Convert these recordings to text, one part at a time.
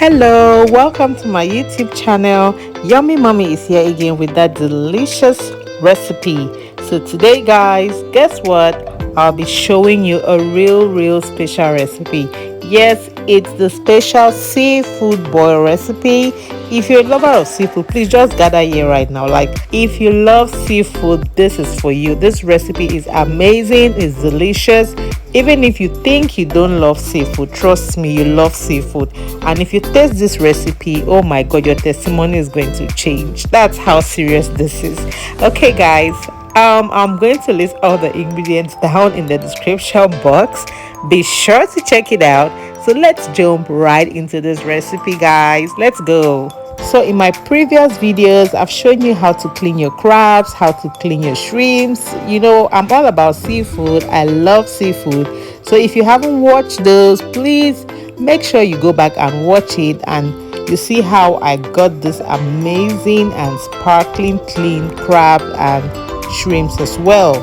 Hello, welcome to my YouTube channel. Yummy Mommy is here again with that delicious recipe. So today guys, guess what? I'll be showing you a real special recipe. Yes, it's the special seafood boil recipe. If you're a lover of seafood, please just gather here right now. Like, if you love seafood, this is for you. This recipe is amazing, it's delicious. Even if you think you don't love seafood, trust me, you love seafood. And if you taste this recipe, oh my god, your testimony is going to change. That's how serious this is. Okay guys, I'm going to list all the ingredients down in the description box. Be sure to check it out. So let's jump right into this recipe guys. Let's go. So in my previous videos, I've shown you how to clean your crabs, how to clean your shrimps. You know, I'm all about seafood. I love seafood. So if you haven't watched those, please make sure you go back and watch it, and you see how I got this amazing and sparkling clean crab and shrimps as well.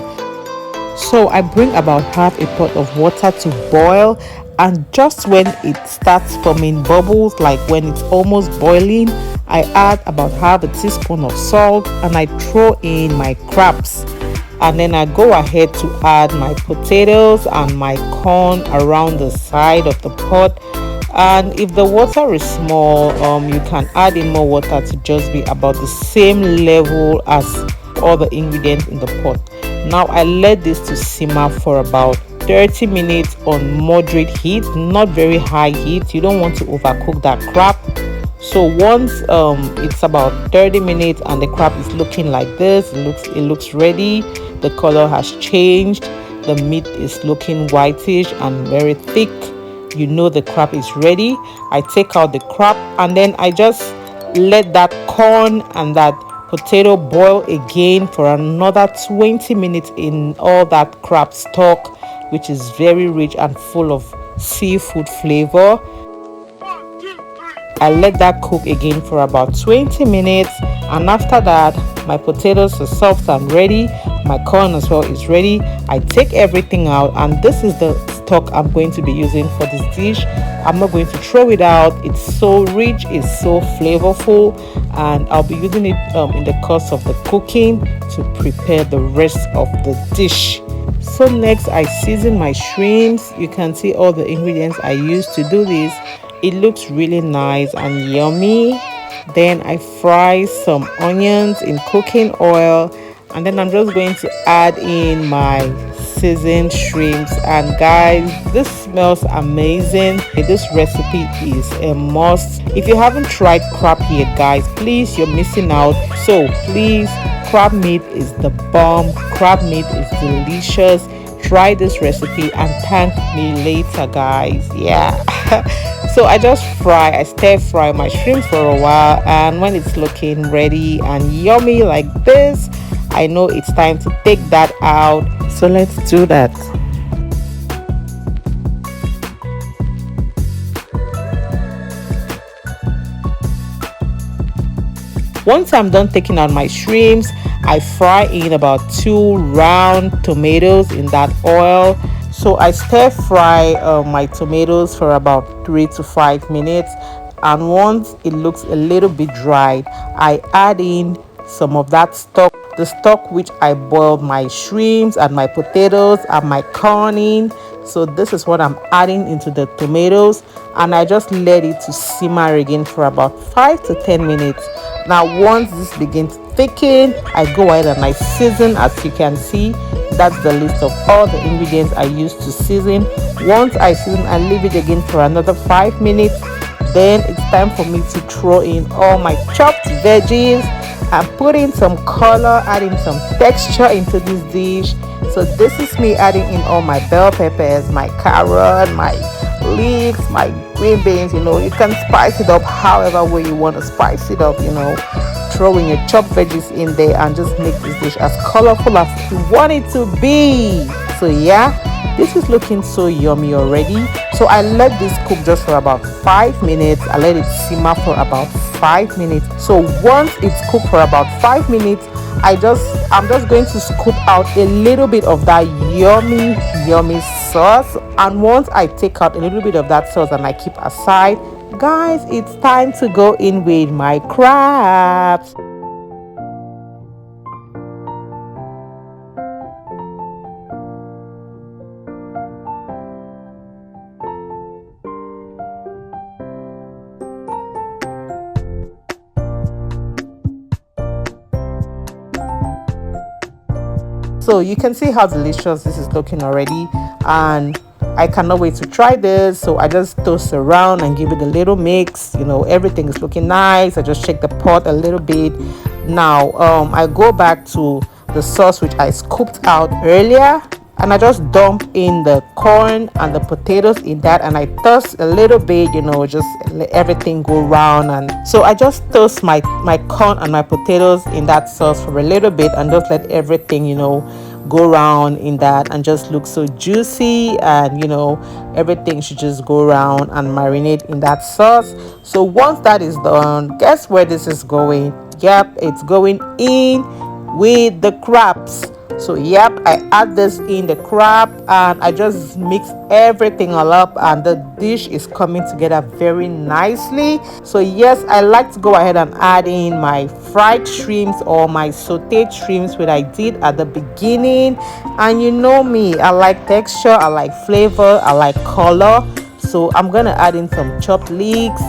So I bring about half a pot of water to boil, and just when it starts forming bubbles, like when it's almost boiling, I add about half a teaspoon of salt and I throw in my crabs, and then I go ahead to add my potatoes and my corn around the side of the pot. And if the water is small, you can add in more water to just be about the same level as all the ingredients in the pot. Now I let this to simmer for about 30 minutes on moderate heat, not very high heat. You don't want to overcook that crab. So once it's about 30 minutes and the crab is looking like this, it looks ready, the color has changed, the meat is looking whitish and very thick, you know the crab is ready. I take out the crab and then I just let that corn and that potato boil again for another 20 minutes in all that crab stock, which is very rich and full of seafood flavor. I let that cook again for about 20 minutes, and after that my potatoes are soft and ready, my corn as well is ready. I take everything out, and this is the stock I'm going to be using for this dish. I'm not going to throw it out. It's so rich, it's so flavorful, and I'll be using it in the course of the cooking to prepare the rest of the dish. So next I season my shrimps. You can see all the ingredients I used to do this. It looks really nice and yummy. Then I fry some onions in cooking oil, and then I'm just going to add in my seasoned shrimps. And guys, this smells amazing. This recipe is a must. If you haven't tried crab yet guys, please, you're missing out. So please, crab meat is the bomb. Crab meat is delicious. Try this recipe and thank me later guys. Yeah. So I just I stir fry my shrimps for a while, and when it's looking ready and yummy like this, I know it's time to take that out. So let's do that. Once I'm done taking out my shrimps, I fry in about 2 round tomatoes in that oil. So I stir fry my tomatoes for about 3 to 5 minutes, and once it looks a little bit dried, I add in some of that stock, the stock which I boiled my shrimps and my potatoes and my corn in. So this is what I'm adding into the tomatoes, and I just let it to simmer again for about 5 to 10 minutes. Now once this begins to thicken, I go ahead and I season. As you can see, that's the list of all the ingredients I used to season. Once I season, I leave it again for another 5 minutes. Then it's time for me to throw in all my chopped veggies and put in some color, adding some texture into this dish. So this is me adding in all my bell peppers, my carrot, my leeks, my green beans. You know, you can spice it up however way you want to spice it up, you know. Throw in your chopped veggies in there and just make this dish as colorful as you want it to be. So yeah, this is looking so yummy already. So I let this cook just for about 5 minutes. I let it simmer for about 5 minutes. So once it's cooked for about 5 minutes, I'm just going to scoop out a little bit of that yummy sauce. And once I take out a little bit of that sauce and I keep aside, Guys, it's time to go in with my crabs. So you can see how delicious this is looking already, and I cannot wait to try this. So I just toast around and give it a little mix. Everything is looking nice. I just shake the pot a little bit. Now I go back to the sauce which I scooped out earlier, and I just dump in the corn and the potatoes in that, and I toast a little bit, just let everything go round. And so I just toast my corn and my potatoes in that sauce for a little bit, and just let everything go round in that, and just look so juicy. And everything should just go around and marinate in that sauce. So once that is done, guess where this is going? Yep, it's going in with the crabs. So yep, I add this in the crab, and I just mix everything all up, and the dish is coming together very nicely. So yes, I like to go ahead and add in my fried shrimps or my sauteed shrimps, which I did at the beginning. And you know me, I like texture, I like flavor, I like color. So I'm gonna add in some chopped leeks.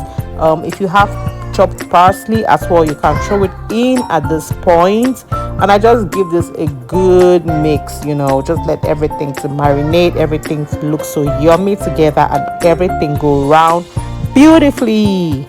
If you have chopped parsley as well, you can throw it in at this point. And I just give this a good mix, just let everything to marinate, everything to look so yummy together, and everything go round beautifully.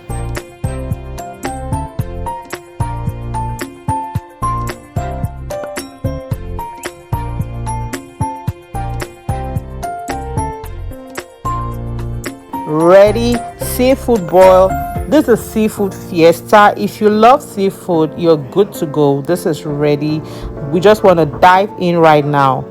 Ready seafood boil. This is seafood fiesta. If you love seafood, you're good to go. This is ready. We just want to dive in right now.